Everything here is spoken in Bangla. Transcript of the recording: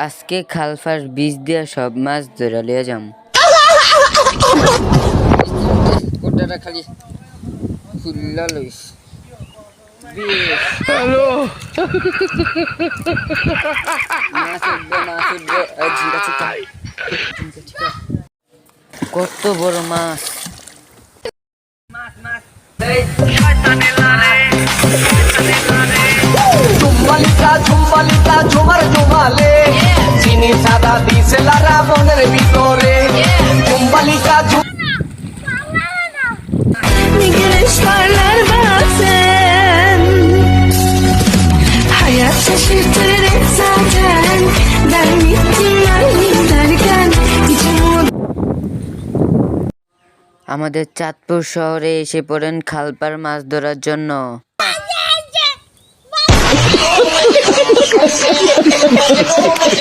আজকে খালফার বীজ দিয়া সব মাছ ধরে লিয়ে যাম। কোটাটা খালি ফুল্লা লইস। হ্যালো কত বড় মাছ। ঝুম্বালিকা ঝুমার ঝুমালে চিনি সাদা দিছে লারা মনের ভিতরে ঝুম্বালিকা Güneşler bazen Hayat şaşırtır zaten Ben bittim derken içim আমাদের চাঁদপুর শহরে এসে পড়েন খালপার মাছ ধরার জন্য।